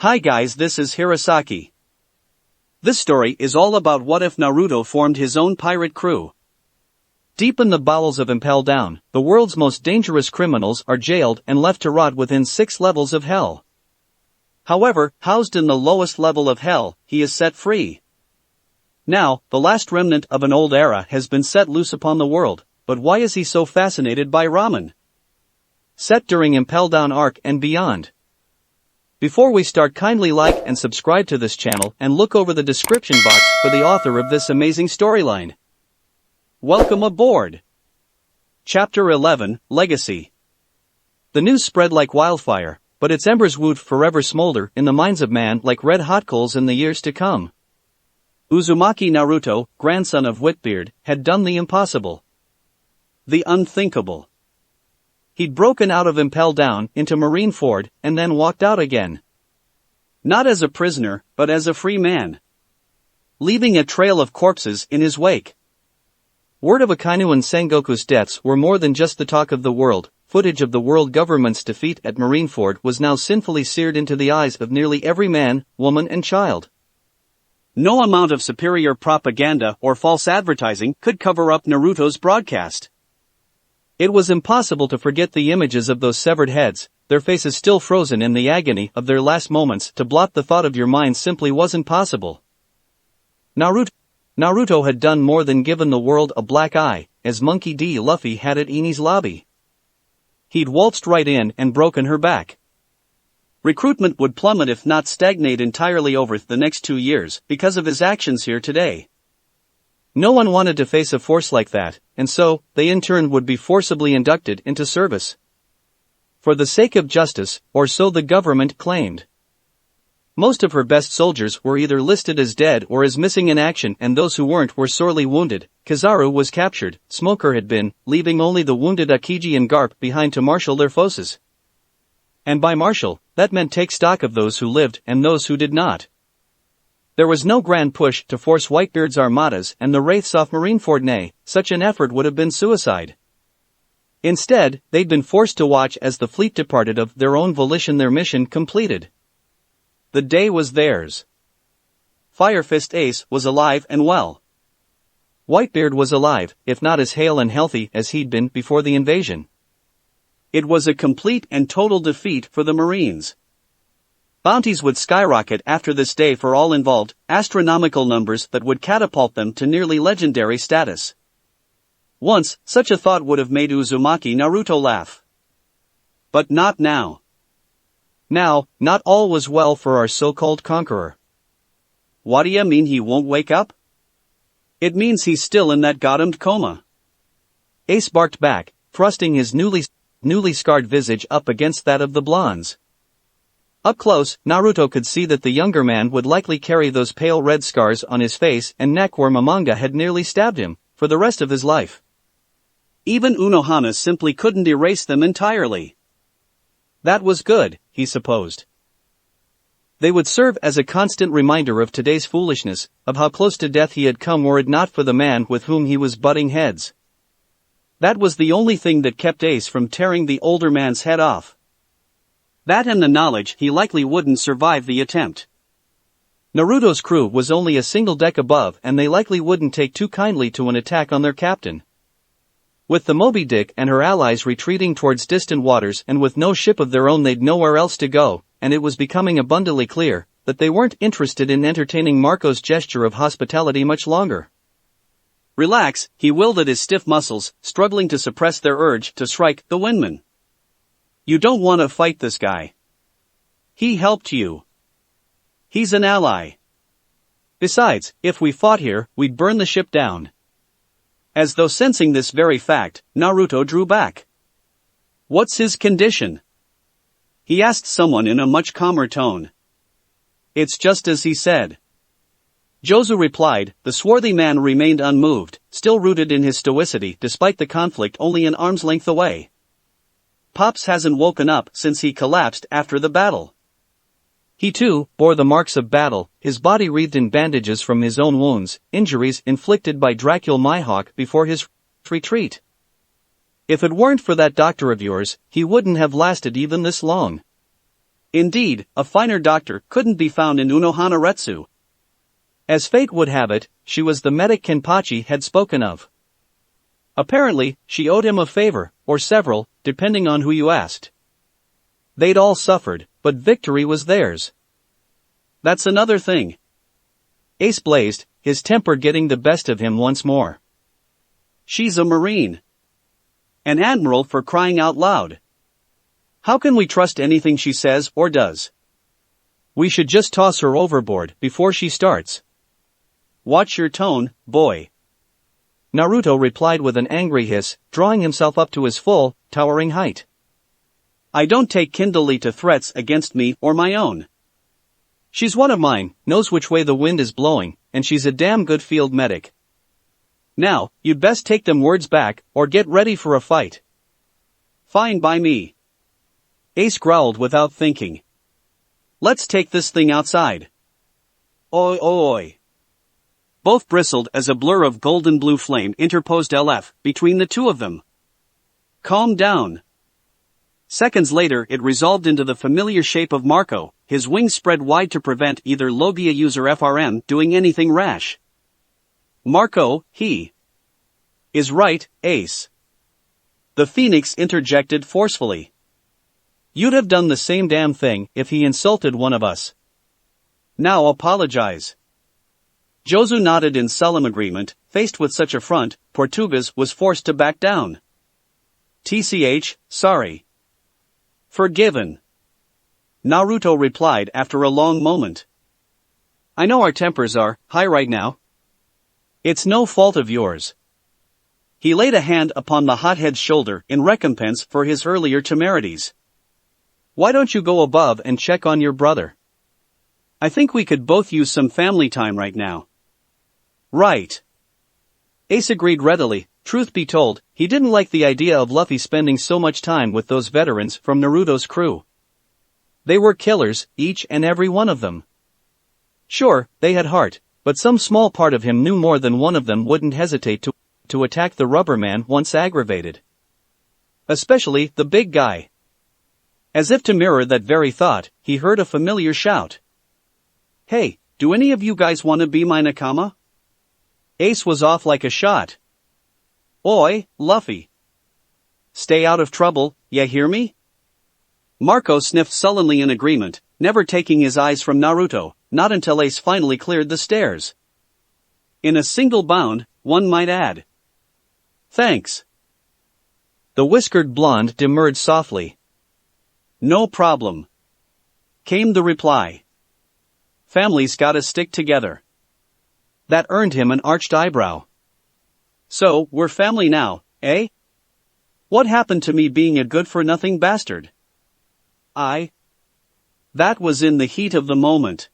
Hi guys, this is Hirosaki. This story is all about what if Naruto formed his own pirate crew. Deep in the bowels of Impel Down, the world's most dangerous criminals are jailed and left to rot within 6 levels of hell. However, housed in the lowest level of hell, he is set free. Now, the last remnant of an old era has been set loose upon the world, but why is he so fascinated by ramen? Set during Impel Down Arc and beyond. Before we start, kindly like and subscribe to this channel and look over the description box for the author of this amazing storyline. Welcome aboard! Chapter 11, Legacy. The news spread like wildfire, but its embers would forever smolder in the minds of man like red-hot coals in the years to come. Uzumaki Naruto, grandson of Whitbeard, had done the impossible. The unthinkable. He'd broken out of Impel Down into Marineford and then walked out again. Not as a prisoner, but as a free man. Leaving a trail of corpses in his wake. Word of Akainu and Sengoku's deaths were more than just the talk of the world. Footage of the world government's defeat at Marineford was now sinfully seared into the eyes of nearly every man, woman and child. No amount of superior propaganda or false advertising could cover up Naruto's broadcast. It was impossible to forget the images of those severed heads, their faces still frozen in the agony of their last moments. To blot the thought of your mind simply wasn't possible. Naruto had done more than given the world a black eye, as Monkey D. Luffy had at Eni's lobby. He'd waltzed right in and broken her back. Recruitment would plummet if not stagnate entirely over the next 2 years because of his actions here today. No one wanted to face a force like that, and so, they in turn would be forcibly inducted into service. For the sake of justice, or so the government claimed. Most of her best soldiers were either listed as dead or as missing in action, and those who weren't were sorely wounded. Kizaru was captured, Smoker had been, leaving only the wounded Akiji and Garp behind to marshal their forces. And by marshal, that meant take stock of those who lived and those who did not. There was no grand push to force Whitebeard's armadas and the Wraiths off Marineford. Nay, such an effort would have been suicide. Instead, they'd been forced to watch as the fleet departed of their own volition, their mission completed. The day was theirs. Fire Fist Ace was alive and well. Whitebeard was alive, if not as hale and healthy as he'd been before the invasion. It was a complete and total defeat for the Marines. Bounties would skyrocket after this day for all involved, astronomical numbers that would catapult them to nearly legendary status. Once, such a thought would have made Uzumaki Naruto laugh. But not now. Now, not all was well for our so-called conqueror. What do you mean he won't wake up? It means he's still in that goddamned coma. Ace barked back, thrusting his newly scarred visage up against that of the blondes. Up close, Naruto could see that the younger man would likely carry those pale red scars on his face and neck where Momonga had nearly stabbed him, for the rest of his life. Even Unohana simply couldn't erase them entirely. That was good, he supposed. They would serve as a constant reminder of today's foolishness, of how close to death he had come were it not for the man with whom he was butting heads. That was the only thing that kept Ace from tearing the older man's head off. That and the knowledge he likely wouldn't survive the attempt. Naruto's crew was only a single deck above and they likely wouldn't take too kindly to an attack on their captain. With the Moby Dick and her allies retreating towards distant waters and with no ship of their own, they'd nowhere else to go, and it was becoming abundantly clear that they weren't interested in entertaining Marco's gesture of hospitality much longer. Relax, he willed at his stiff muscles, struggling to suppress their urge to strike the windman. You don't want to fight this guy. He helped you. He's an ally. Besides, if we fought here, we'd burn the ship down. As though sensing this very fact, Naruto drew back. What's his condition? He asked someone in a much calmer tone. It's just as he said. Jozu replied. The swarthy man remained unmoved, still rooted in his stoicity despite the conflict only an arm's length away. Pops hasn't woken up since he collapsed after the battle. He too bore the marks of battle, his body wreathed in bandages from his own wounds, injuries inflicted by Dracula Mihawk before his retreat. If it weren't for that doctor of yours, he wouldn't have lasted even this long. Indeed, a finer doctor couldn't be found in Unohanaretsu. As fate would have it, she was the medic Kenpachi had spoken of. Apparently, she owed him a favor, or several, depending on who you asked. They'd all suffered, but victory was theirs. That's another thing. Ace blazed, his temper getting the best of him once more. She's a Marine. An admiral, for crying out loud. How can we trust anything she says or does? We should just toss her overboard before she starts. Watch your tone, boy. Naruto replied with an angry hiss, drawing himself up to his full, towering height. I don't take kindly to threats against me or my own. She's one of mine, knows which way the wind is blowing, and she's a damn good field medic. Now, you'd best take them words back, or get ready for a fight. Fine by me. Ace growled without thinking. Let's take this thing outside. Oi oi. Both bristled as a blur of golden blue flame interposed LF between the two of them. Calm down. Seconds later it resolved into the familiar shape of Marco, his wings spread wide to prevent either Logia user FRM doing anything rash. Marco, he is right, Ace. The Phoenix interjected forcefully. You'd have done the same damn thing if he insulted one of us. Now apologize. Jozu nodded in solemn agreement. Faced with such affront, Portugues was forced to back down. TCH, sorry. Forgiven. Naruto replied after a long moment. I know our tempers are high right now. It's no fault of yours. He laid a hand upon the hothead's shoulder in recompense for his earlier temerities. Why don't you go above and check on your brother? I think we could both use some family time right now. Right. Ace agreed readily. Truth be told, he didn't like the idea of Luffy spending so much time with those veterans from Naruto's crew. They were killers, each and every one of them. Sure, they had heart, but some small part of him knew more than one of them wouldn't hesitate to attack the rubber man once aggravated. Especially the big guy. As if to mirror that very thought, he heard a familiar shout. Hey, do any of you guys want to be my nakama? Ace was off like a shot. Oi, Luffy. Stay out of trouble, ya hear me? Marco sniffed sullenly in agreement, never taking his eyes from Naruto, not until Ace finally cleared the stairs. In a single bound, one might add. Thanks. The whiskered blonde demurred softly. No problem. Came the reply. Families gotta stick together. That earned him an arched eyebrow. So, we're family now, eh? What happened to me being a good-for-nothing bastard? That was in the heat of the moment.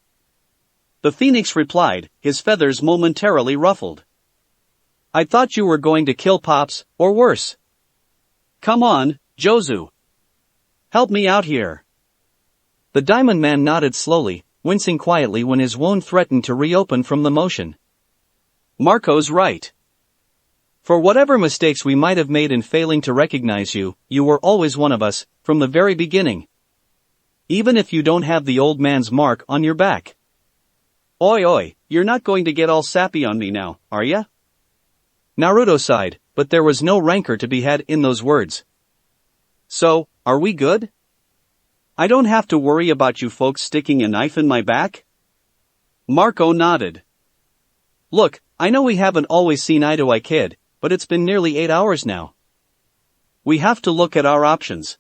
The Phoenix replied, his feathers momentarily ruffled. I thought you were going to kill Pops, or worse. Come on, Jozu. Help me out here. The Diamond Man nodded slowly, wincing quietly when his wound threatened to reopen from the motion. Marco's right. For whatever mistakes we might have made in failing to recognize you, you were always one of us, from the very beginning. Even if you don't have the old man's mark on your back. Oi oi, you're not going to get all sappy on me now, are ya? Naruto sighed, but there was no rancor to be had in those words. So, are we good? I don't have to worry about you folks sticking a knife in my back? Marco nodded. Look, I know we haven't always seen eye to eye, kid, but it's been nearly 8 hours now. We have to look at our options.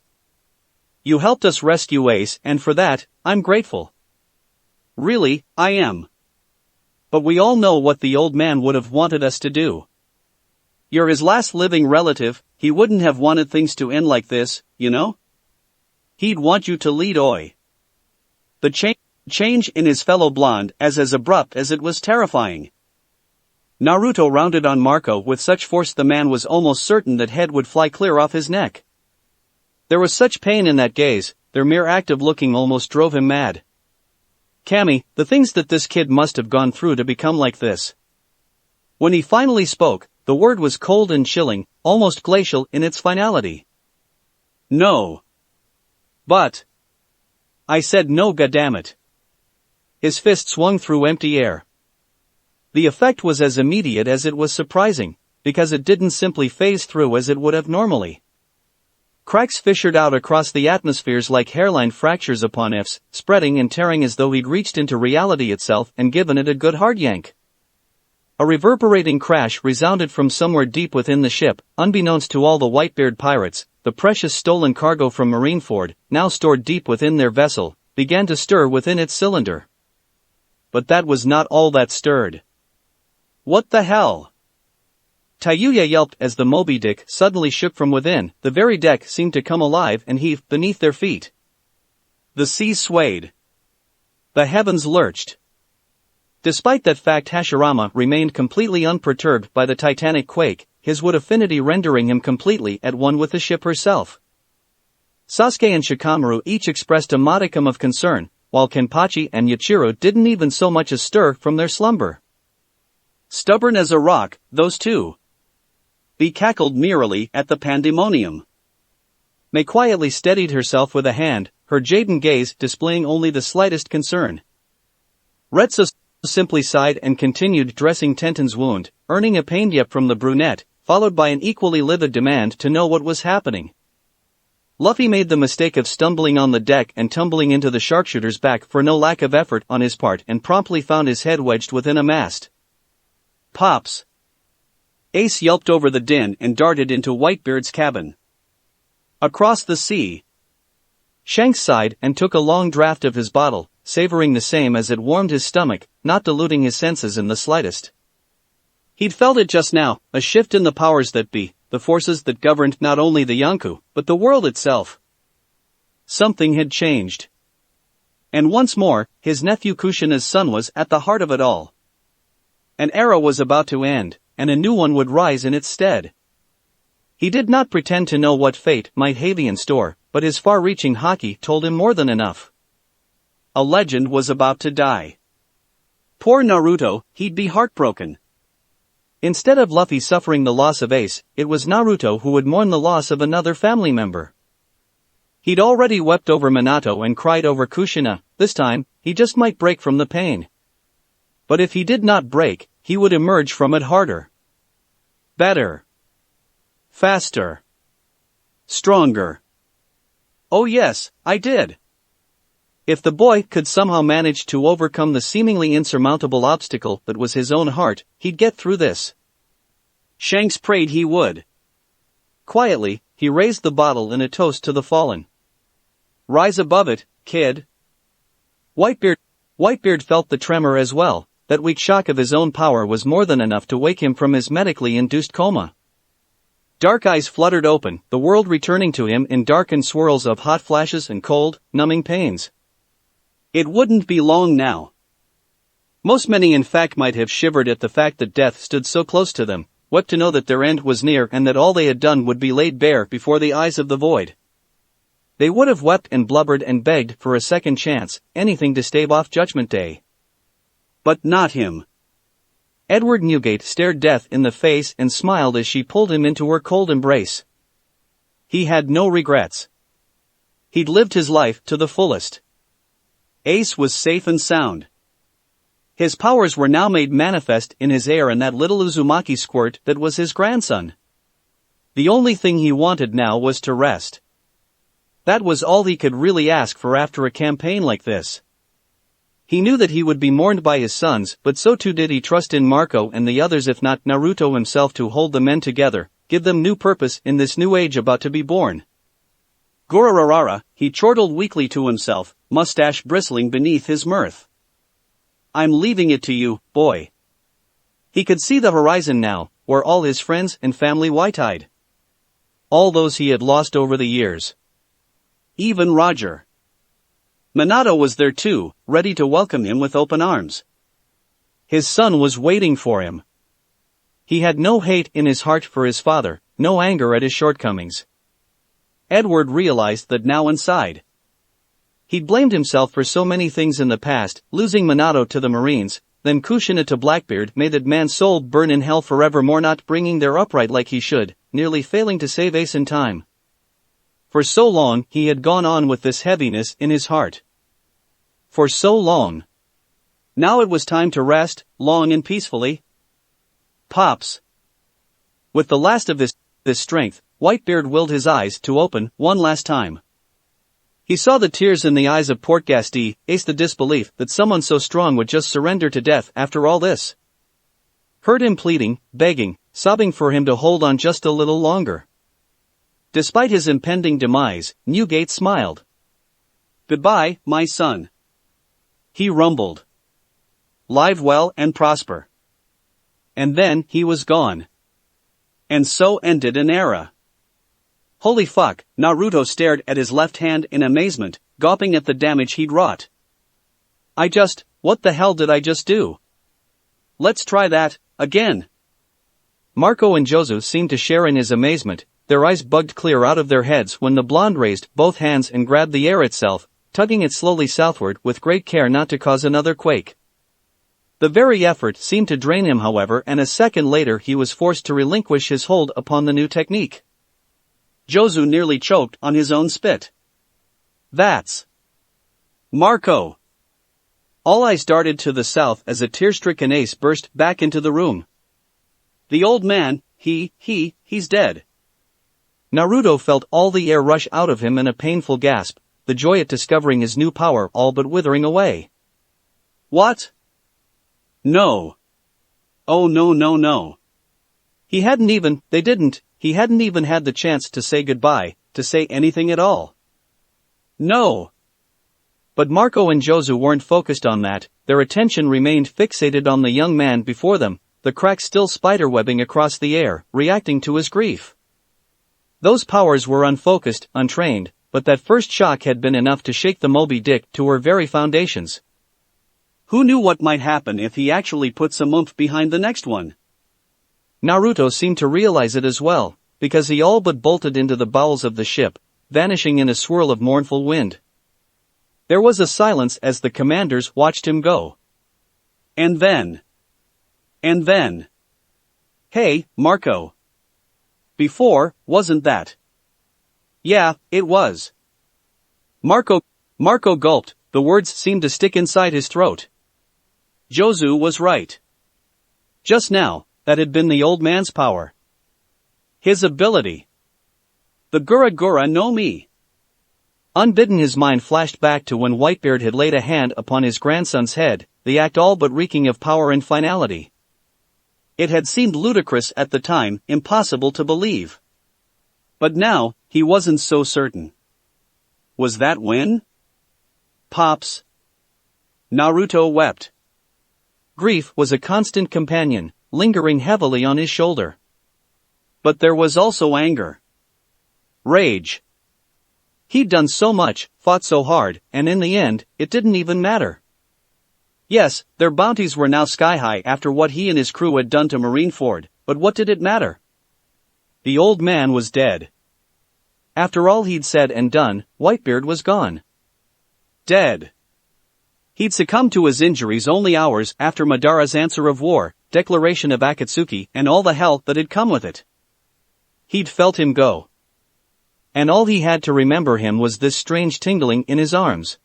You helped us rescue Ace, and for that, I'm grateful. Really, I am. But we all know what the old man would have wanted us to do. You're his last living relative, he wouldn't have wanted things to end like this, you know? He'd want you to lead Oi. The change in his fellow blonde as abrupt as it was terrifying. Naruto rounded on Marco with such force the man was almost certain that head would fly clear off his neck. There was such pain in that gaze, their mere act of looking almost drove him mad. Cammy, the things that this kid must have gone through to become like this. When he finally spoke, the word was cold and chilling, almost glacial in its finality. No. But I said no, goddammit. His fist swung through empty air. The effect was as immediate as it was surprising, because it didn't simply phase through as it would have normally. Cracks fissured out across the atmospheres like hairline fractures upon ifs, spreading and tearing as though he'd reached into reality itself and given it a good hard yank. A reverberating crash resounded from somewhere deep within the ship, unbeknownst to all the Whitebeard pirates. The precious stolen cargo from Marineford, now stored deep within their vessel, began to stir within its cylinder. But that was not all that stirred. What the hell? Tayuya yelped as the Moby Dick suddenly shook from within. The very deck seemed to come alive and heave beneath their feet. The sea swayed. The heavens lurched. Despite that fact, Hashirama remained completely unperturbed by the titanic quake, his wood affinity rendering him completely at one with the ship herself. Sasuke and Shikamaru each expressed a modicum of concern, while Kenpachi and Yachiru didn't even so much as stir from their slumber. Stubborn as a rock, those two. Bee cackled merrily at the pandemonium. Mei quietly steadied herself with a hand, her jaden gaze displaying only the slightest concern. Retsu simply sighed and continued dressing Tenten's wound, earning a pained yep from the brunette, followed by an equally livid demand to know what was happening. Luffy made the mistake of stumbling on the deck and tumbling into the sharpshooter's back for no lack of effort on his part and promptly found his head wedged within a mast. Pops! Ace yelped over the din and darted into Whitebeard's cabin. Across the sea. Shanks sighed and took a long draught of his bottle, savoring the same as it warmed his stomach, not diluting his senses in the slightest. He'd felt it just now, a shift in the powers that be, the forces that governed not only the Yonko, but the world itself. Something had changed. And once more, his nephew Kushina's son was at the heart of it all. An era was about to end, and a new one would rise in its stead. He did not pretend to know what fate might have in store, but his far-reaching haki told him more than enough. A legend was about to die. Poor Naruto, he'd be heartbroken. Instead of Luffy suffering the loss of Ace, it was Naruto who would mourn the loss of another family member. He'd already wept over Minato and cried over Kushina. This time, he just might break from the pain. But if he did not break, he would emerge from it harder. Better. Faster. Stronger. Oh yes, I did. If the boy could somehow manage to overcome the seemingly insurmountable obstacle that was his own heart, he'd get through this. Shanks prayed he would. Quietly, he raised the bottle in a toast to the fallen. Rise above it, kid. Whitebeard felt the tremor as well. That weak shock of his own power was more than enough to wake him from his medically induced coma. Dark eyes fluttered open, the world returning to him in darkened swirls of hot flashes and cold, numbing pains. It wouldn't be long now. Most many in fact might have shivered at the fact that death stood so close to them, wept to know that their end was near and that all they had done would be laid bare before the eyes of the void. They would have wept and blubbered and begged for a second chance, anything to stave off Judgment Day. But not him. Edward Newgate stared death in the face and smiled as she pulled him into her cold embrace. He had no regrets. He'd lived his life to the fullest. Ace was safe and sound. His powers were now made manifest in his heir and that little Uzumaki squirt that was his grandson. The only thing he wanted now was to rest. That was all he could really ask for after a campaign like this. He knew that he would be mourned by his sons, but so too did he trust in Marco and the others, if not Naruto himself, to hold the men together, give them new purpose in this new age about to be born. Gururarara, he chortled weakly to himself, mustache bristling beneath his mirth. I'm leaving it to you, boy. He could see the horizon now, where all his friends and family wide-eyed. All those he had lost over the years. Even Roger. Minato was there too, ready to welcome him with open arms. His son was waiting for him. He had no hate in his heart for his father, no anger at his shortcomings. Edward realized that now inside. He'd blamed himself for so many things in the past, losing Minato to the Marines, then Kushina to Blackbeard, made that man's soul burn in hell forevermore, not bringing there upright like he should, nearly failing to save Ace in time. For so long he had gone on with this heaviness in his heart. For so long. Now it was time to rest, long and peacefully. Pops. With the last of this strength, Whitebeard willed his eyes to open one last time. He saw the tears in the eyes of Portgasti, ace the disbelief that someone so strong would just surrender to death after all this. Heard him pleading, begging, sobbing for him to hold on just a little longer. Despite his impending demise, Newgate smiled. "Goodbye, my son," he rumbled. "Live well and prosper." And then he was gone. And so ended an era. Holy fuck, Naruto stared at his left hand in amazement, gawping at the damage he'd wrought. What the hell did I just do? Let's try that, again. Marco and Jozu seemed to share in his amazement, their eyes bugged clear out of their heads when the blonde raised both hands and grabbed the air itself, tugging it slowly southward with great care not to cause another quake. The very effort seemed to drain him, however, and a second later he was forced to relinquish his hold upon the new technique. Jozu nearly choked on his own spit. "That's Marco!" All eyes darted to the south as a tear-stricken ace burst back into the room. "The old man, he's dead." Naruto felt all the air rush out of him in a painful gasp, the joy at discovering his new power all but withering away. "What? No. Oh no. He hadn't even had the chance to say goodbye, to say anything at all. No. But Marco and Jozu weren't focused on that, their attention remained fixated on the young man before them, the crack still spiderwebbing across the air, reacting to his grief. Those powers were unfocused, untrained, but that first shock had been enough to shake the Moby Dick to her very foundations. Who knew what might happen if he actually put some oomph behind the next one? Naruto seemed to realize it as well, because he all but bolted into the bowels of the ship, vanishing in a swirl of mournful wind. There was a silence as the commanders watched him go. And then. Hey, Marco. Before, wasn't that? Yeah, it was. Marco gulped, the words seemed to stick inside his throat. Jozu was right. Just now, that had been the old man's power. His ability. The Gura no Mi. Unbidden his mind flashed back to when Whitebeard had laid a hand upon his grandson's head, the act all but reeking of power and finality. It had seemed ludicrous at the time, impossible to believe. But now, he wasn't so certain. Was that when? Pops. Naruto wept. Grief was a constant companion, lingering heavily on his shoulder. But there was also anger. Rage. He'd done so much, fought so hard, and in the end, it didn't even matter. Yes, their bounties were now sky-high after what he and his crew had done to Marineford, but what did it matter? The old man was dead. After all he'd said and done, Whitebeard was gone. Dead. He'd succumbed to his injuries only hours after Madara's answer of war, declaration of Akatsuki, and all the hell that had come with it. He'd felt him go. And all he had to remember him was this strange tingling in his arms.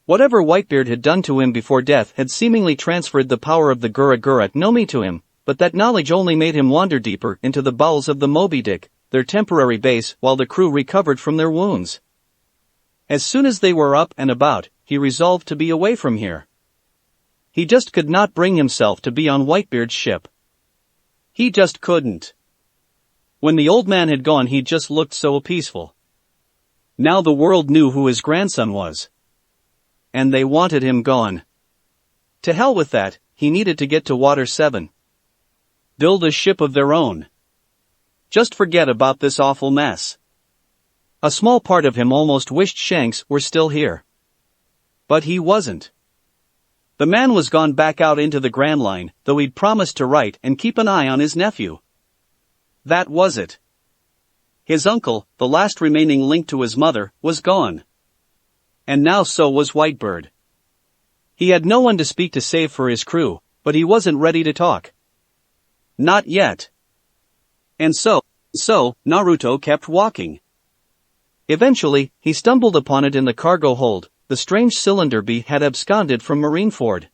Whatever Whitebeard had done to him before death had seemingly transferred the power of the Gura no Mi to him, but that knowledge only made him wander deeper into the bowels of the Moby Dick, their temporary base, while the crew recovered from their wounds. As soon as they were up and about, he resolved to be away from here. He just could not bring himself to be on Whitebeard's ship. He just couldn't. When the old man had gone, he just looked so peaceful. Now the world knew who his grandson was. And they wanted him gone. To hell with that, he needed to get to Water 7. Build a ship of their own. Just forget about this awful mess. A small part of him almost wished Shanks were still here. But he wasn't. The man was gone back out into the Grand Line, though he'd promised to write and keep an eye on his nephew. That was it. His uncle, the last remaining link to his mother, was gone. And now so was Whitebeard. He had no one to speak to save for his crew, but he wasn't ready to talk. Not yet. And so Naruto kept walking. Eventually, he stumbled upon it in the cargo hold, the strange cylinder bee had absconded from Marineford.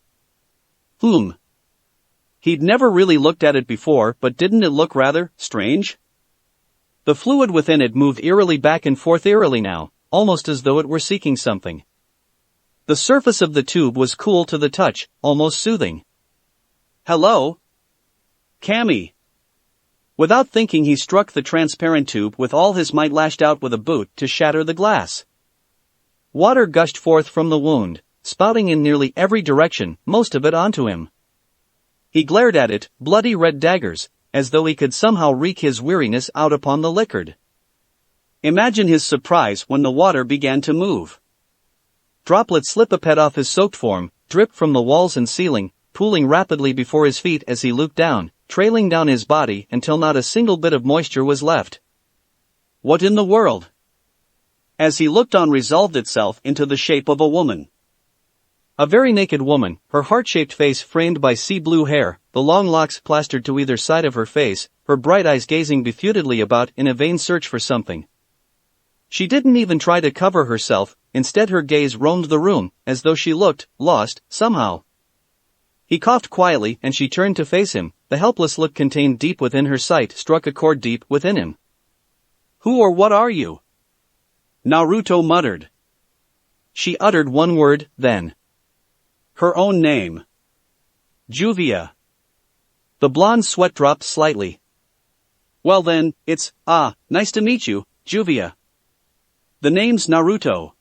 He'd never really looked at it before, but didn't it look rather strange? The fluid within it moved eerily back and forth eerily now, almost as though it were seeking something. The surface of the tube was cool to the touch, almost soothing. "Hello? Cammy." Without thinking he struck the transparent tube with all his might, lashed out with a boot to shatter the glass. Water gushed forth from the wound, spouting in nearly every direction, most of it onto him. He glared at it, bloody red daggers, as though he could somehow wreak his weariness out upon the liquid. Imagine his surprise when the water began to move. Droplets slip-a-ped off his soaked form, dripped from the walls and ceiling, pooling rapidly before his feet as he looped down, trailing down his body until not a single bit of moisture was left. What in the world? As he looked on, resolved itself into the shape of a woman. A very naked woman, her heart-shaped face framed by sea-blue hair, the long locks plastered to either side of her face, her bright eyes gazing befuddledly about in a vain search for something. She didn't even try to cover herself, instead her gaze roamed the room, as though she looked lost, somehow. He coughed quietly and she turned to face him, the helpless look contained deep within her sight struck a chord deep within him. "Who or what are you?" Naruto muttered. She uttered one word, then. Her own name. Juvia. The blonde sweat dropped slightly. "Well then, it's, nice to meet you, Juvia. The name's Naruto."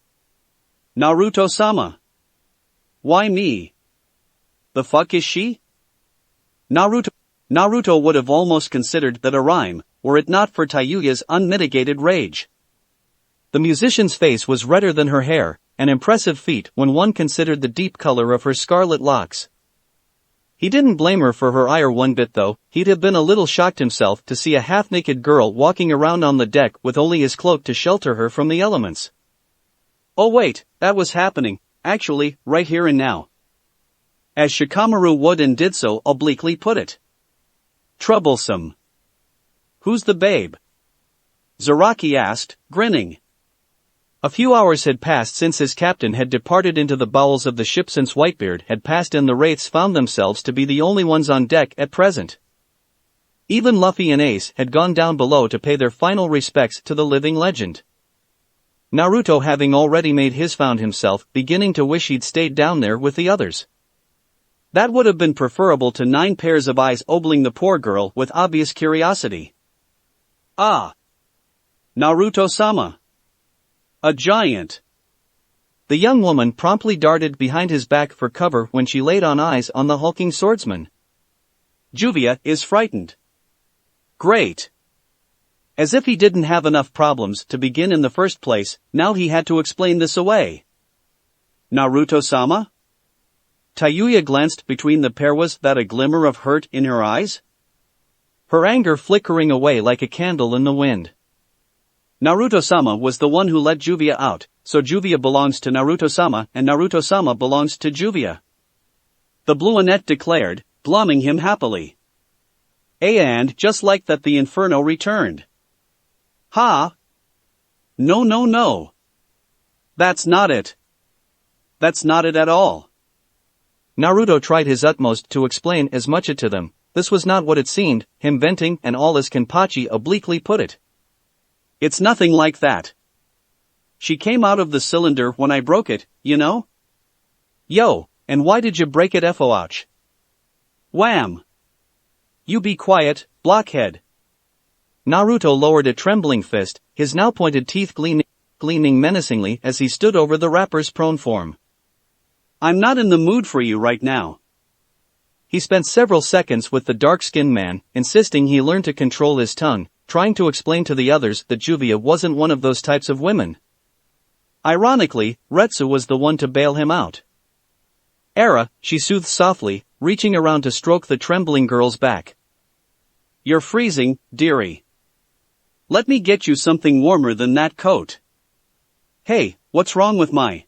"Naruto-sama. Why me? The fuck is she?" Naruto would have almost considered that a rhyme, were it not for Tayuya's unmitigated rage. The musician's face was redder than her hair, an impressive feat when one considered the deep color of her scarlet locks. He didn't blame her for her ire one bit though, he'd have been a little shocked himself to see a half-naked girl walking around on the deck with only his cloak to shelter her from the elements. Oh wait, that was happening, actually, right here and now. As Shikamaru would and did so obliquely put it. Troublesome. "Who's the babe?" Zaraki asked, grinning. A few hours had passed since his captain had departed into the bowels of the ship, since Whitebeard had passed and the wraiths found themselves to be the only ones on deck at present. Even Luffy and Ace had gone down below to pay their final respects to the living legend. Naruto, having already made his, found himself beginning to wish he'd stayed down there with the others. That would have been preferable to 9 pairs of eyes ogling the poor girl with obvious curiosity. "Ah! Naruto-sama. A giant." The young woman promptly darted behind his back for cover when she laid on eyes on the hulking swordsman. "Juvia is frightened." Great. As if he didn't have enough problems to begin in the first place, now he had to explain this away. "Naruto-sama?" Tayuya glanced between the pair. Was that a glimmer of hurt in her eyes? Her anger flickering away like a candle in the wind. Naruto-sama was the one who let Juvia out, so Juvia belongs to Naruto-sama and Naruto-sama belongs to Juvia. The Blueonette declared, glomming him happily. And just like that the Inferno returned. "Ha! No. That's not it. That's not it at all." Naruto tried his utmost to explain as much to them. This was not what it seemed, him venting and all, as Kenpachi obliquely put it. "It's nothing like that. She came out of the cylinder when I broke it, you know?" "Yo, and why did you break it, FOH? Wham! You be quiet, blockhead." Naruto lowered a trembling fist, his now pointed teeth gleaming menacingly as he stood over the rapper's prone form. "I'm not in the mood for you right now." He spent several seconds with the dark-skinned man, insisting he learn to control his tongue, trying to explain to the others that Juvia wasn't one of those types of women. Ironically, Retsu was the one to bail him out. "Era," she soothed softly, reaching around to stroke the trembling girl's back. "You're freezing, dearie. Let me get you something warmer than that coat." "Hey, what's wrong with my—"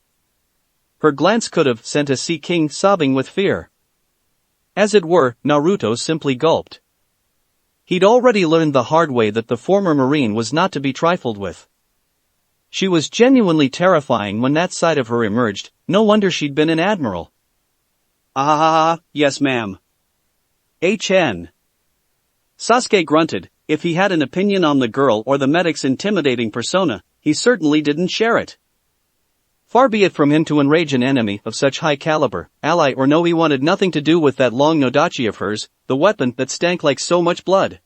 Her glance could have sent a sea king sobbing with fear. As it were, Naruto simply gulped. He'd already learned the hard way that the former Marine was not to be trifled with. She was genuinely terrifying when that side of her emerged, no wonder she'd been an admiral. Ah, yes ma'am. HN. Sasuke grunted. If he had an opinion on the girl or the medic's intimidating persona, he certainly didn't share it. Far be it from him to enrage an enemy of such high caliber, ally or no, he wanted nothing to do with that long nodachi of hers, the weapon that stank like so much blood.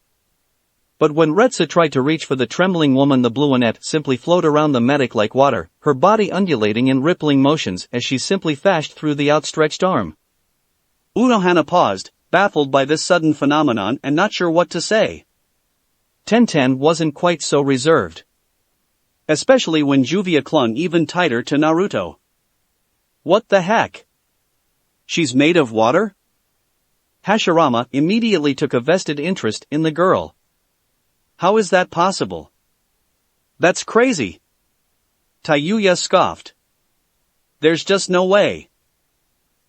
But when Retsu tried to reach for the trembling woman, the blueonette simply flowed around the medic like water, her body undulating in rippling motions as she simply fashed through the outstretched arm. Unohana paused, baffled by this sudden phenomenon and not sure what to say. Tenten wasn't quite so reserved. Especially when Juvia clung even tighter to Naruto. What the heck? She's made of water? Hashirama immediately took a vested interest in the girl. How is that possible? That's crazy. Tayuya scoffed. There's just no way.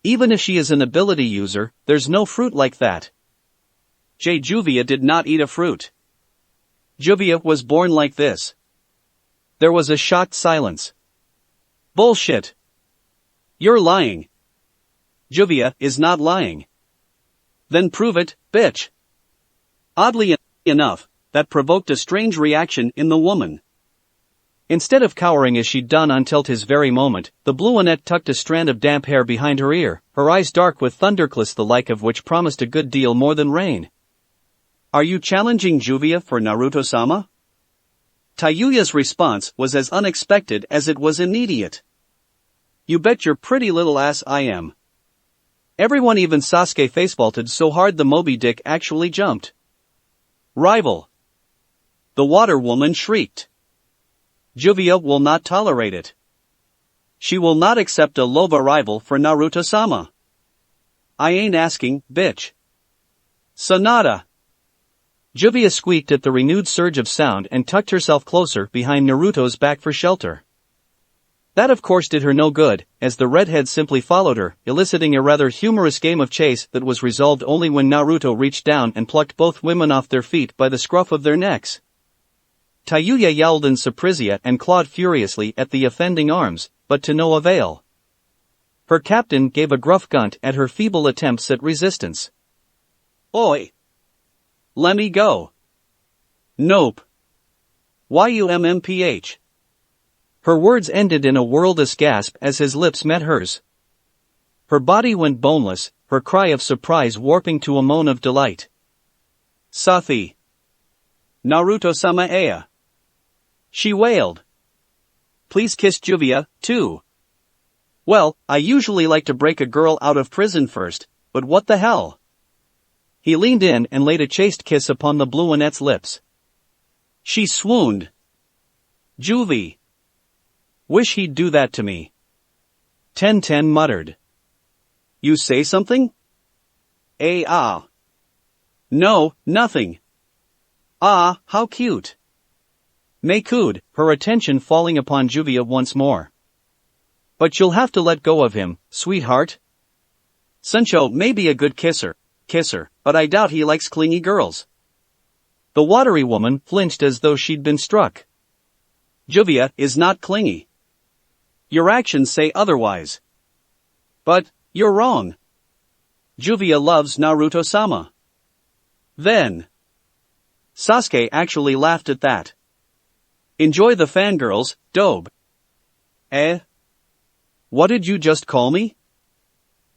Even if she is an ability user, there's no fruit like that. Juvia did not eat a fruit. Juvia was born like this. There was a shocked silence. Bullshit. You're lying. Juvia is not lying. Then prove it, bitch. Oddly enough, that provoked a strange reaction in the woman. Instead of cowering as she'd done until this very moment, the blueonette tucked a strand of damp hair behind her ear, her eyes dark with thunderclaps the like of which promised a good deal more than rain. Are you challenging Juvia for Naruto-sama? Tayuya's response was as unexpected as it was immediate. You bet your pretty little ass I am. Everyone, even Sasuke, facepalted so hard the Moby Dick actually jumped. Rival. The water woman shrieked. Juvia will not tolerate it. She will not accept a Lova rival for Naruto-sama. I ain't asking, bitch. Sanada. Juvia squeaked at the renewed surge of sound and tucked herself closer behind Naruto's back for shelter. That of course did her no good, as the redhead simply followed her, eliciting a rather humorous game of chase that was resolved only when Naruto reached down and plucked both women off their feet by the scruff of their necks. Tayuya yowled in surprisia and clawed furiously at the offending arms, but to no avail. Her captain gave a gruff grunt at her feeble attempts at resistance. Oi! Lemme go. Nope. YUMMPH. Her words ended in a wordless gasp as his lips met hers. Her body went boneless, her cry of surprise warping to a moan of delight. Sathi. Naruto-sama ea. She wailed. Please kiss Juvia, too. Well, I usually like to break a girl out of prison first, but what the hell? He leaned in and laid a chaste kiss upon the blueonette's lips. She swooned. Juvie. Wish he'd do that to me. Tenten muttered. You say something? Ah. No, nothing. Ah, how cute. May cooed, her attention falling upon Juvia once more. But you'll have to let go of him, sweetheart. Sencho may be a good kisser, but I doubt he likes clingy girls. The watery woman flinched as though she'd been struck. Juvia is not clingy. Your actions say otherwise. But, you're wrong. Juvia loves Naruto-sama. Then. Sasuke actually laughed at that. Enjoy the fangirls, dobe. What did you just call me?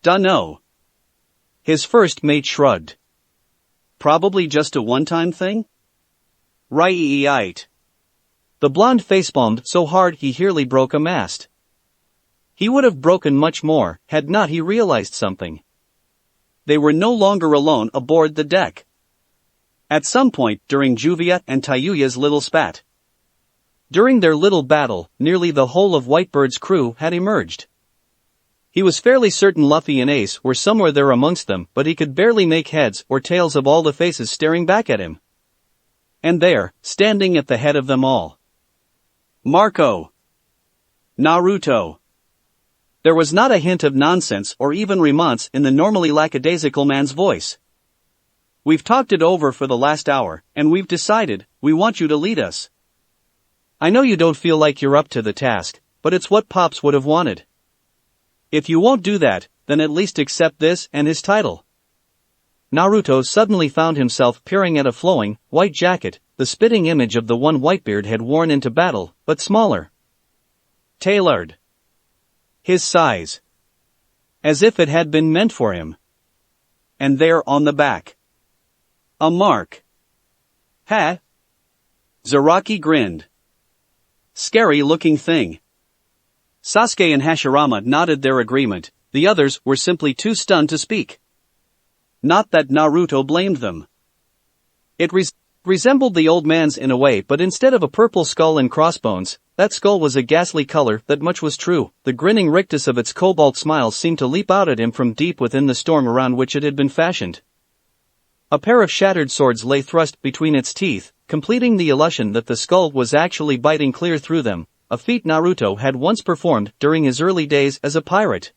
Dunno. His first mate shrugged. Probably just a one-time thing? Right. The blonde facepalmed so hard he nearly broke a mast. He would have broken much more, had not he realized something. They were no longer alone aboard the deck. At some point during Juvia and Tayuya's little spat. During their little battle, nearly the whole of Whitebird's crew had emerged. He was fairly certain Luffy and Ace were somewhere there amongst them, but he could barely make heads or tails of all the faces staring back at him. And there, standing at the head of them all. Marco. Naruto. There was not a hint of nonsense or even remonce in the normally lackadaisical man's voice. We've talked it over for the last hour, and we've decided, we want you to lead us. I know you don't feel like you're up to the task, but it's what Pops would have wanted. If you won't do that, then at least accept this and his title. Naruto suddenly found himself peering at a flowing, white jacket, the spitting image of the one Whitebeard had worn into battle, but smaller. Tailored. His size. As if it had been meant for him. And there on the back. A mark. Ha! Zaraki grinned. Scary-looking thing. Sasuke and Hashirama nodded their agreement, the others were simply too stunned to speak. Not that Naruto blamed them. It resembled the old man's in a way, but instead of a purple skull and crossbones, that skull was a ghastly color. That much was true. The grinning rictus of its cobalt smile seemed to leap out at him from deep within the storm around which it had been fashioned. A pair of shattered swords lay thrust between its teeth, completing the illusion that the skull was actually biting clear through them, a feat Naruto had once performed during his early days as a pirate.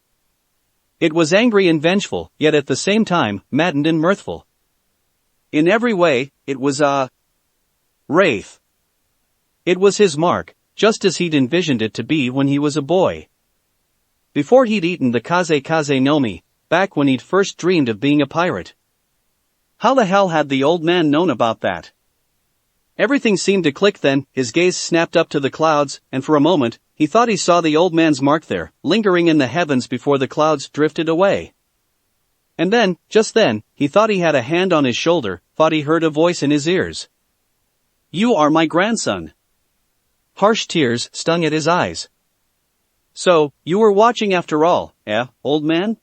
It was angry and vengeful, yet at the same time, maddened and mirthful. In every way, it was a wraith. It was his mark, just as he'd envisioned it to be when he was a boy. Before he'd eaten the Kaze no Mi, back when he'd first dreamed of being a pirate. How the hell had the old man known about that? Everything seemed to click then, his gaze snapped up to the clouds, and for a moment, he thought he saw the old man's mark there, lingering in the heavens before the clouds drifted away. And then, just then, he thought he had a hand on his shoulder, thought he heard a voice in his ears. You are my grandson. Harsh tears stung at his eyes. So, you were watching after all, old man?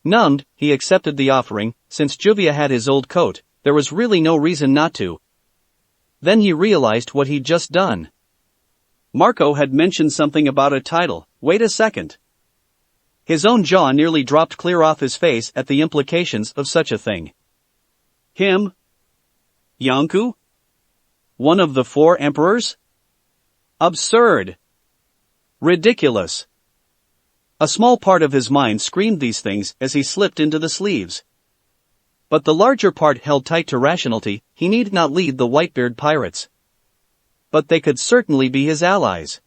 Numbed, he accepted the offering, since Juvia had his old coat, there was really no reason not to. Then he realized what he'd just done. Marco had mentioned something about a title. Wait a second. His own jaw nearly dropped clear off his face at the implications of such a thing. Him? Yonkou? One of the 4 emperors? Absurd. Ridiculous. A small part of his mind screamed these things as he slipped into the sleeves. But the larger part held tight to rationality. He need not lead the Whitebeard pirates. But they could certainly be his allies.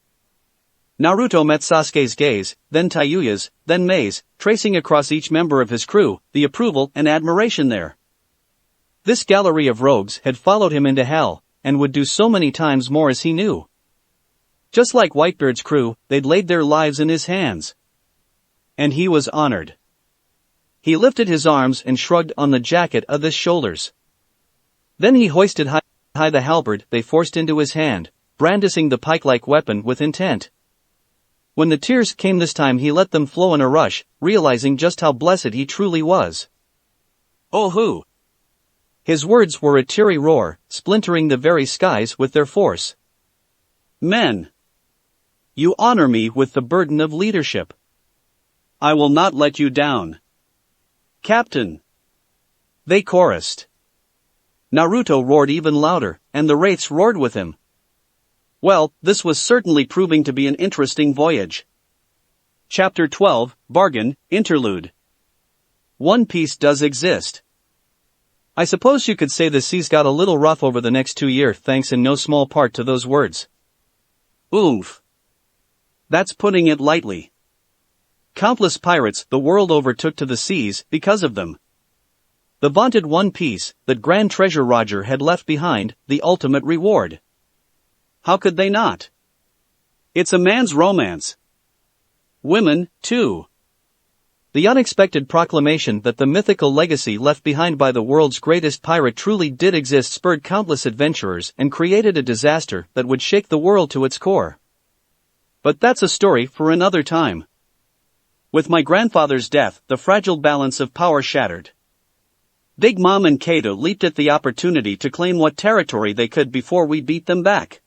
Naruto met Sasuke's gaze, then Tayuya's, then Mei's, tracing across each member of his crew, the approval and admiration there. This gallery of rogues had followed him into hell, and would do so many times more as he knew. Just like Whitebeard's crew, they'd laid their lives in his hands. And he was honored. He lifted his arms and shrugged on the jacket of his shoulders. Then he hoisted high the halberd they forced into his hand, brandishing the pike-like weapon with intent. When the tears came this time he let them flow in a rush, realizing just how blessed he truly was. Oh who! His words were a teary roar, splintering the very skies with their force. Men! You honor me with the burden of leadership. I will not let you down. Captain! They chorused. Naruto roared even louder, and the wraiths roared with him. Well, this was certainly proving to be an interesting voyage. Chapter 12, Bargain, Interlude. One Piece does exist. I suppose you could say the seas got a little rough over the next 2 years thanks in no small part to those words. Oomph. That's putting it lightly. Countless pirates the world over took to the seas because of them. The vaunted One Piece, that grand treasure Roger had left behind, the ultimate reward. How could they not? It's a man's romance. Women, too. The unexpected proclamation that the mythical legacy left behind by the world's greatest pirate truly did exist spurred countless adventurers and created a disaster that would shake the world to its core. But that's a story for another time. With my grandfather's death, the fragile balance of power shattered. Big Mom and Kato leaped at the opportunity to claim what territory they could before we beat them back.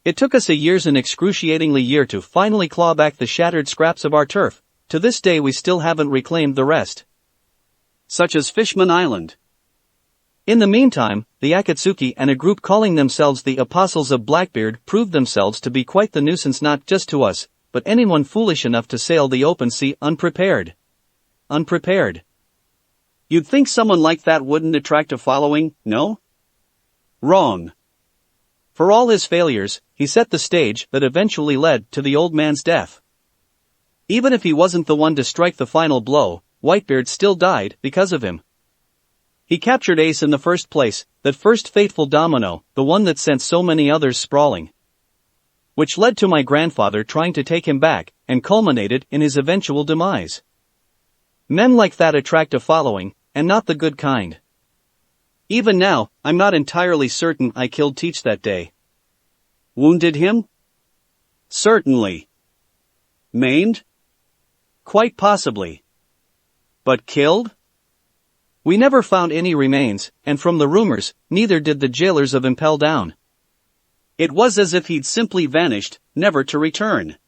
It took us a years and excruciatingly year to finally claw back the shattered scraps of our turf. To this day we still haven't reclaimed the rest. Such as Fishman Island. In the meantime, the Akatsuki and a group calling themselves the Apostles of Blackbeard proved themselves to be quite the nuisance not just to us, but anyone foolish enough to sail the open sea unprepared. Unprepared. You'd think someone like that wouldn't attract a following, no? Wrong. For all his failures, he set the stage that eventually led to the old man's death. Even if he wasn't the one to strike the final blow, Whitebeard still died because of him. He captured Ace in the first place, that first fateful domino, the one that sent so many others sprawling. Which led to my grandfather trying to take him back, and culminated in his eventual demise. Men like that attract a following, and not the good kind. Even now, I'm not entirely certain I killed Teach that day. Wounded him? Certainly. Maimed? Quite possibly. But killed? We never found any remains, and from the rumors, neither did the jailers of Impel Down. It was as if he'd simply vanished, never to return.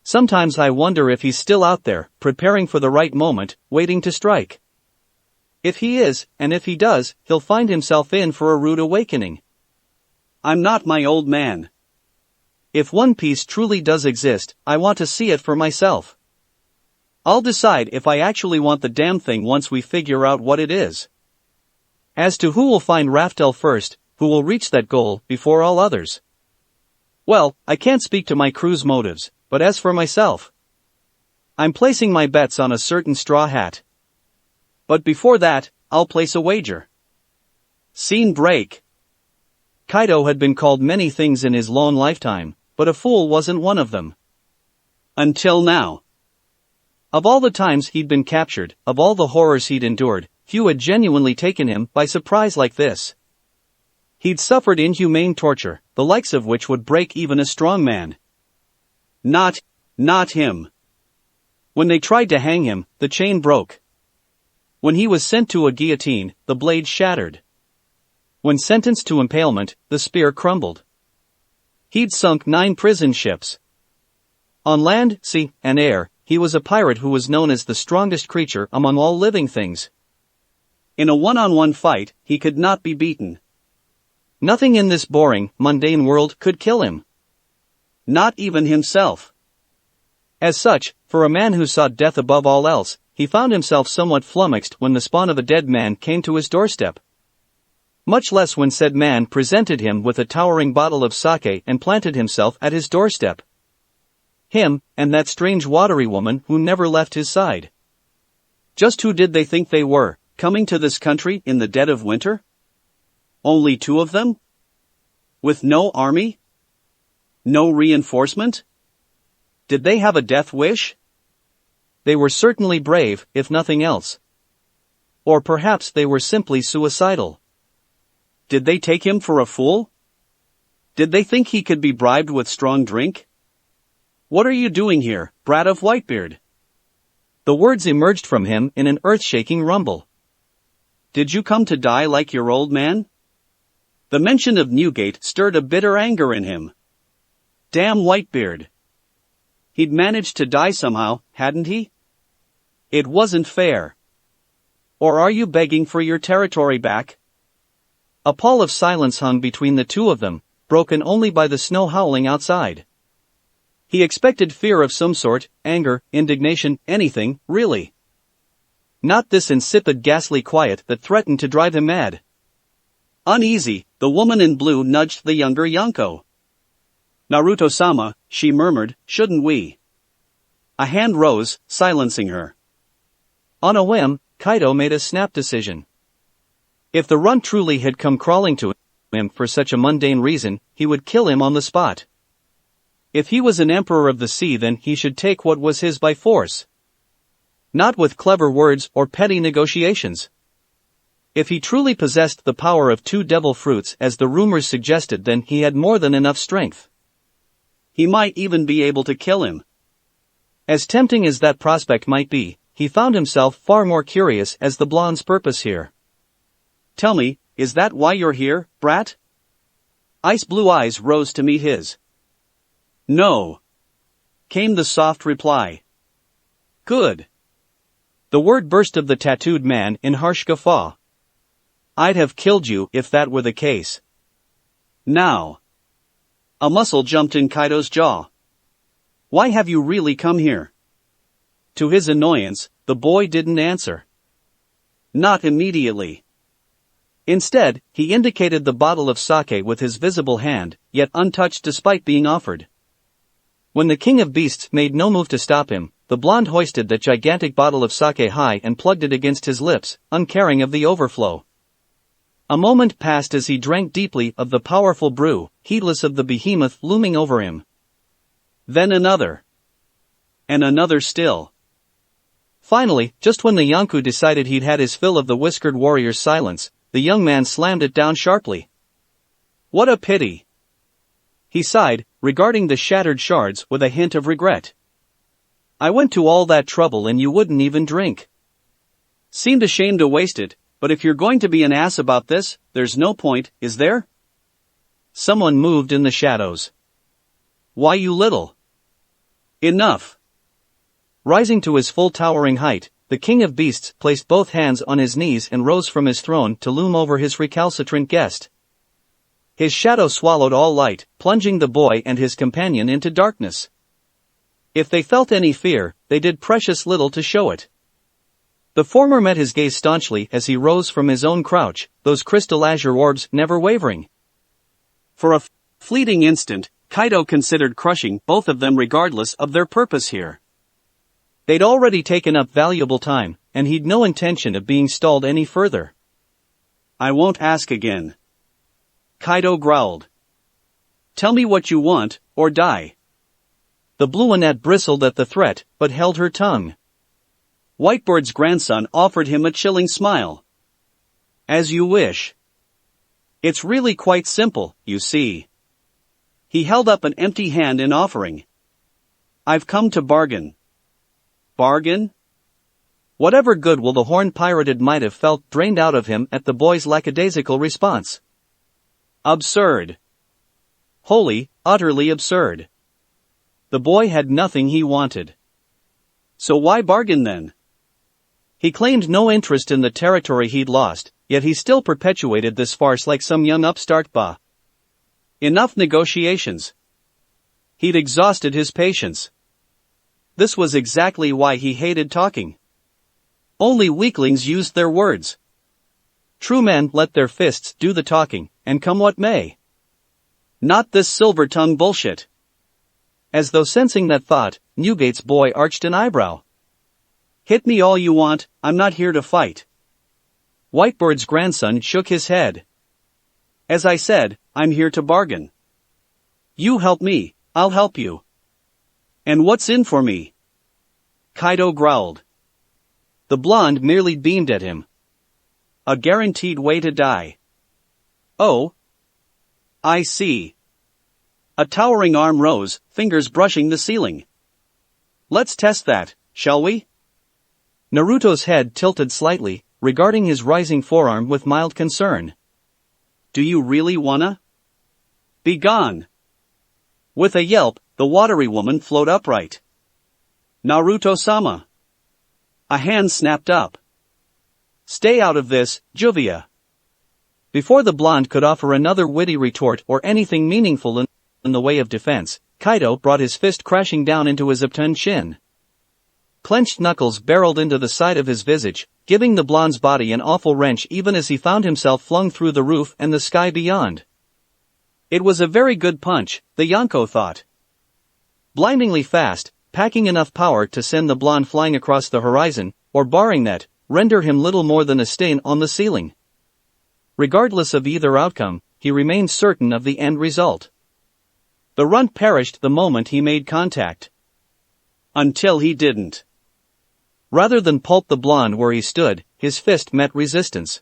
Sometimes I wonder if he's still out there, preparing for the right moment, waiting to strike. If he is, and if he does, he'll find himself in for a rude awakening. I'm not my old man. If One Piece truly does exist, I want to see it for myself. I'll decide if I actually want the damn thing once we figure out what it is. As to who will find Raftel first, who will reach that goal before all others. Well, I can't speak to my crew's motives, but as for myself, I'm placing my bets on a certain straw hat. But before that, I'll place a wager. Scene break. Kaido had been called many things in his lone lifetime, but a fool wasn't one of them. Until now. Of all the times he'd been captured, of all the horrors he'd endured, few had genuinely taken him by surprise like this. He'd suffered inhumane torture, the likes of which would break even a strong man. Not him. When they tried to hang him, the chain broke. When he was sent to a guillotine, the blade shattered. When sentenced to impalement, the spear crumbled. He'd sunk 9 prison ships. On land, sea, and air, he was a pirate who was known as the strongest creature among all living things. In a one-on-one fight, he could not be beaten. Nothing in this boring, mundane world could kill him. Not even himself. As such, for a man who sought death above all else, he found himself somewhat flummoxed when the spawn of a dead man came to his doorstep. Much less when said man presented him with a towering bottle of sake and planted himself at his doorstep. Him, and that strange watery woman who never left his side. Just who did they think they were, coming to this country in the dead of winter? Only 2 of them? With no army? No reinforcement? Did they have a death wish? They were certainly brave, if nothing else. Or perhaps they were simply suicidal. Did they take him for a fool? Did they think he could be bribed with strong drink? What are you doing here, brat of Whitebeard? The words emerged from him in an earth-shaking rumble. Did you come to die like your old man? The mention of Newgate stirred a bitter anger in him. Damn Whitebeard. He'd managed to die somehow, hadn't he? It wasn't fair. Or are you begging for your territory back? A pall of silence hung between the two of them, broken only by the snow howling outside. He expected fear of some sort, anger, indignation, anything, really. Not this insipid ghastly quiet that threatened to drive him mad. Uneasy, the woman in blue nudged the younger Yonko. Naruto-sama, she murmured, shouldn't we? A hand rose, silencing her. On a whim, Kaido made a snap decision. If the runt truly had come crawling to him for such a mundane reason, he would kill him on the spot. If he was an emperor of the sea, then he should take what was his by force. Not with clever words or petty negotiations. If he truly possessed the power of 2 devil fruits as the rumors suggested, then he had more than enough strength. He might even be able to kill him. As tempting as that prospect might be, he found himself far more curious as the blonde's purpose here. Tell me, is that why you're here, brat? Ice blue eyes rose to meet his. No. Came the soft reply. Good. The word burst of the tattooed man in harsh guffaw. I'd have killed you if that were the case. Now. A muscle jumped in Kaido's jaw. Why have you really come here? To his annoyance, the boy didn't answer. Not immediately. Instead, he indicated the bottle of sake with his visible hand, yet untouched despite being offered. When the king of beasts made no move to stop him, the blonde hoisted that gigantic bottle of sake high and plugged it against his lips, uncaring of the overflow. A moment passed as he drank deeply of the powerful brew, heedless of the behemoth looming over him. Then another. And another still. Finally, just when the Yonko decided he'd had his fill of the whiskered warrior's silence, the young man slammed it down sharply. What a pity. He sighed, regarding the shattered shards with a hint of regret. I went to all that trouble and you wouldn't even drink. Seemed ashamed to waste it, but if you're going to be an ass about this, there's no point, is there? Someone moved in the shadows. Why, you little. Enough. Rising to his full towering height, the king of beasts placed both hands on his knees and rose from his throne to loom over his recalcitrant guest. His shadow swallowed all light, plunging the boy and his companion into darkness. If they felt any fear, they did precious little to show it. The former met his gaze staunchly as he rose from his own crouch, those crystal azure orbs never wavering. For a fleeting instant, Kaido considered crushing both of them regardless of their purpose here. They'd already taken up valuable time, and he'd no intention of being stalled any further. I won't ask again. Kaido growled. Tell me what you want, or die. The Blueonette bristled at the threat, but held her tongue. Whitebird's grandson offered him a chilling smile. As you wish. It's really quite simple, you see. He held up an empty hand in offering. I've come to bargain. Bargain? Whatever good will the horn-pirated might have felt drained out of him at the boy's lackadaisical response. Absurd. Wholly, utterly absurd. The boy had nothing he wanted. So why bargain then? He claimed no interest in the territory he'd lost, yet he still perpetuated this farce like some young upstart bah. Enough negotiations. He'd exhausted his patience. This was exactly why he hated talking. Only weaklings used their words. True men let their fists do the talking, and come what may. Not this silver-tongued bullshit. As though sensing that thought, Newgate's boy arched an eyebrow. Hit me all you want, I'm not here to fight. Whitebird's grandson shook his head. As I said, I'm here to bargain. You help me, I'll help you. And what's in for me? Kaido growled. The blonde merely beamed at him. A guaranteed way to die. Oh. I see. A towering arm rose, fingers brushing the ceiling. Let's test that, shall we? Naruto's head tilted slightly, regarding his rising forearm with mild concern. Do you really wanna? Be gone. With a yelp, the watery woman flowed upright. Naruto-sama. A hand snapped up. Stay out of this, Juvia. Before the blonde could offer another witty retort or anything meaningful in the way of defense, Kaido brought his fist crashing down into his upturned chin. Clenched knuckles barreled into the side of his visage, giving the blonde's body an awful wrench even as he found himself flung through the roof and the sky beyond. It was a very good punch, the Yonko thought. Blindingly fast, packing enough power to send the blonde flying across the horizon, or barring that, render him little more than a stain on the ceiling. Regardless of either outcome, he remained certain of the end result. The runt perished the moment he made contact. Until he didn't. Rather than pulp the blonde where he stood, his fist met resistance.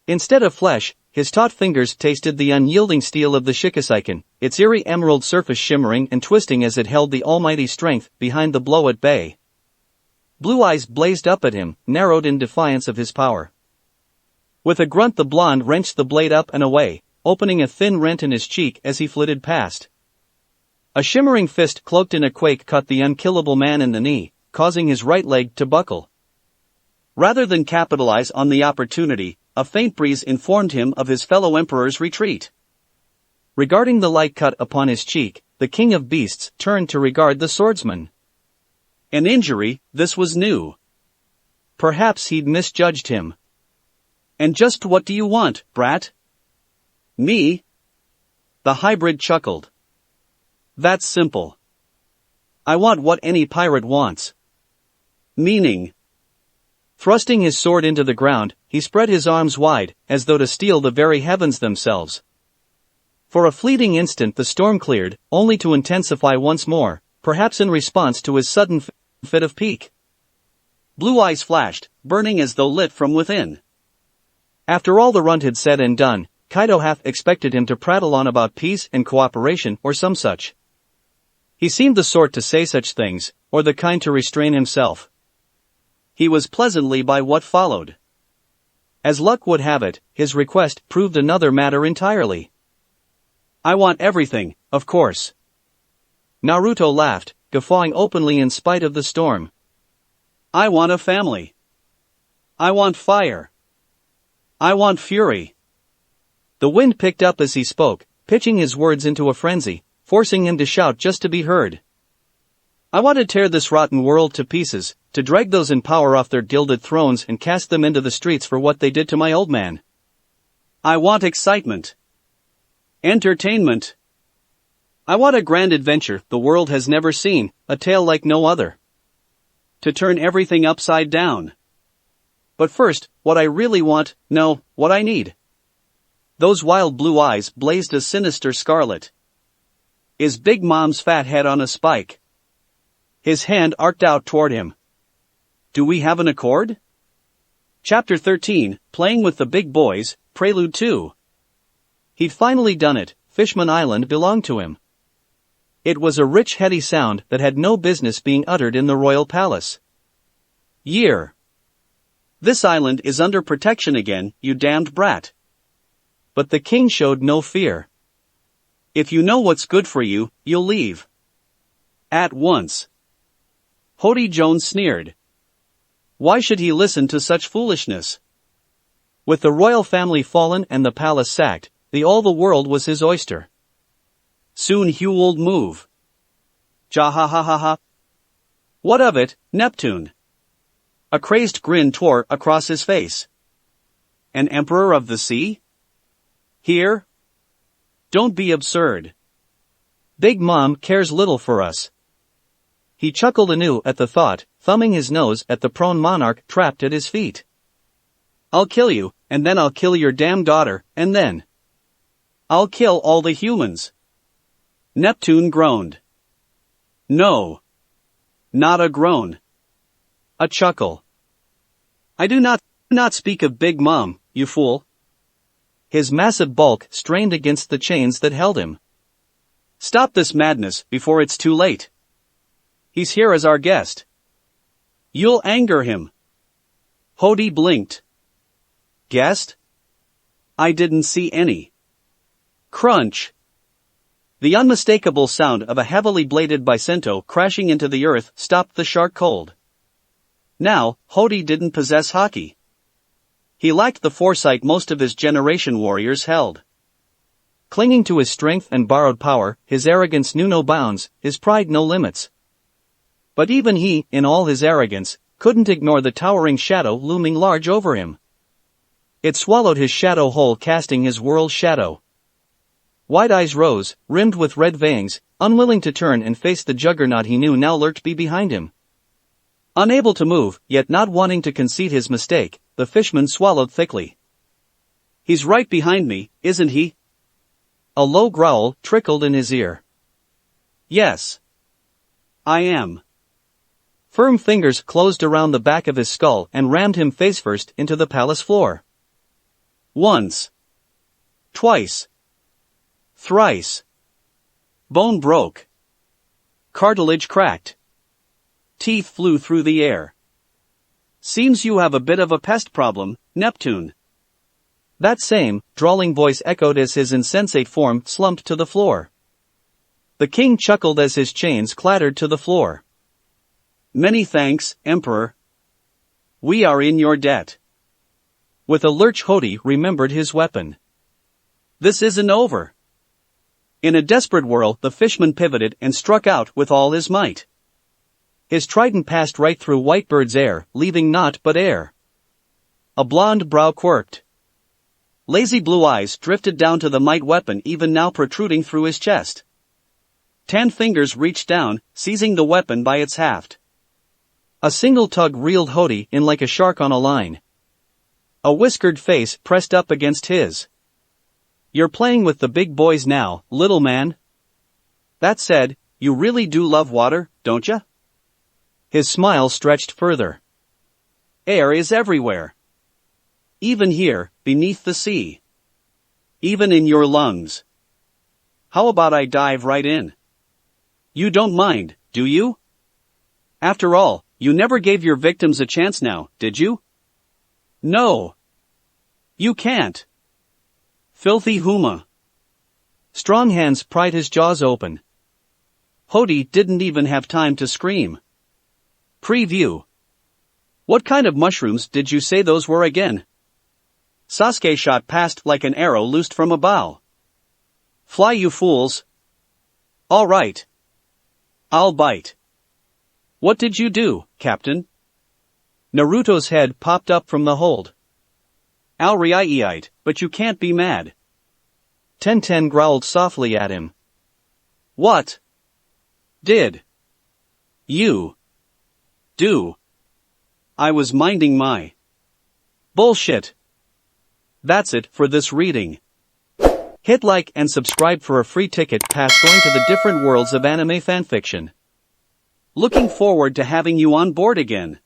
Instead of flesh, his taut fingers tasted the unyielding steel of the Shikiseiken, its eerie emerald surface shimmering and twisting as it held the almighty strength behind the blow at bay. Blue eyes blazed up at him, narrowed in defiance of his power. With a grunt the blonde wrenched the blade up and away, opening a thin rent in his cheek as he flitted past. A shimmering fist cloaked in a quake caught the unkillable man in the knee, causing his right leg to buckle. Rather than capitalize on the opportunity, a faint breeze informed him of his fellow emperor's retreat. Regarding the light cut upon his cheek, the king of beasts turned to regard the swordsman. An injury, this was new. Perhaps he'd misjudged him. And just what do you want, brat? Me? The hybrid chuckled. That's simple. I want what any pirate wants. Meaning. Thrusting his sword into the ground, he spread his arms wide, as though to steal the very heavens themselves. For a fleeting instant the storm cleared, only to intensify once more, perhaps in response to his sudden fit of pique. Blue eyes flashed, burning as though lit from within. After all the runt had said and done, Kaido half expected him to prattle on about peace and cooperation or some such. He seemed the sort to say such things, or the kind to restrain himself. He was pleasantly by what followed. As luck would have it, his request proved another matter entirely. I want everything, of course. Naruto laughed, guffawing openly in spite of the storm. I want a family. I want fire. I want fury. The wind picked up as he spoke, pitching his words into a frenzy, forcing him to shout just to be heard. I want to tear this rotten world to pieces, to drag those in power off their gilded thrones and cast them into the streets for what they did to my old man. I want excitement. Entertainment. I want a grand adventure the world has never seen, a tale like no other. To turn everything upside down. But first, what I really want, no, what I need. Those wild blue eyes blazed a sinister scarlet. Is Big Mom's fat head on a spike? His hand arced out toward him. Do we have an accord? Chapter 13, Playing with the Big Boys, Prelude 2. He'd finally done it, Fishman Island belonged to him. It was a rich heady sound that had no business being uttered in the royal palace. Year. This island is under protection again, you damned brat. But the king showed no fear. If you know what's good for you, you'll leave. At once. Hody Jones sneered. Why should he listen to such foolishness? With the royal family fallen and the palace sacked, all the world was his oyster. Soon he'll move. Ja-ha-ha-ha-ha. What of it, Neptune? A crazed grin tore across his face. An emperor of the sea? Here? Don't be absurd. Big Mom cares little for us. He chuckled anew at the thought, thumbing his nose at the prone monarch trapped at his feet. I'll kill you, and then I'll kill your damn daughter, and then I'll kill all the humans. Neptune groaned. No. Not a groan. A chuckle. I do not speak of Big Mom, you fool. His massive bulk strained against the chains that held him. Stop this madness before it's too late. He's here as our guest. You'll anger him. Hody blinked. Guest? I didn't see any. Crunch. The unmistakable sound of a heavily bladed bicento crashing into the earth stopped the shark cold. Now, Hody didn't possess haki. He lacked the foresight most of his generation warriors held. Clinging to his strength and borrowed power, his arrogance knew no bounds, his pride no limits. But even he, in all his arrogance, couldn't ignore the towering shadow looming large over him. It swallowed his shadow whole, casting his world's shadow. Wide eyes rose, rimmed with red veins, unwilling to turn and face the juggernaut he knew now lurked behind him. Unable to move, yet not wanting to concede his mistake, the fishman swallowed thickly. He's right behind me, isn't he? A low growl trickled in his ear. Yes. I am. Firm fingers closed around the back of his skull and rammed him face-first into the palace floor. Once. Twice. Thrice. Bone broke. Cartilage cracked. Teeth flew through the air. Seems you have a bit of a pest problem, Neptune. That same, drawling voice echoed as his insensate form slumped to the floor. The king chuckled as his chains clattered to the floor. Many thanks, Emperor. We are in your debt. With a lurch, Hody remembered his weapon. This isn't over. In a desperate whirl, the fishman pivoted and struck out with all his might. His trident passed right through Whitebird's air, leaving naught but air. A blonde brow quirked. Lazy blue eyes drifted down to the might weapon even now protruding through his chest. 10 fingers reached down, seizing the weapon by its haft. A single tug reeled Hody in like a shark on a line. A whiskered face pressed up against his. You're playing with the big boys now, little man. That said, you really do love water, don't ya? His smile stretched further. Air is everywhere. Even here, beneath the sea. Even in your lungs. How about I dive right in? You don't mind, do you? After all, you never gave your victims a chance now, did you? No. You can't. Filthy Huma. Strong hands pried his jaws open. Hody didn't even have time to scream. Preview. What kind of mushrooms did you say those were again? Sasuke shot past like an arrow loosed from a bow. Fly, you fools. All right. I'll bite. What did you do, Captain? Naruto's head popped up from the hold. Alright, but you can't be mad. Tenten growled softly at him. What did you do? I was minding my bullshit. That's it for this reading. Hit like and subscribe for a free ticket pass going to the different worlds of anime fanfiction. Looking forward to having you on board again.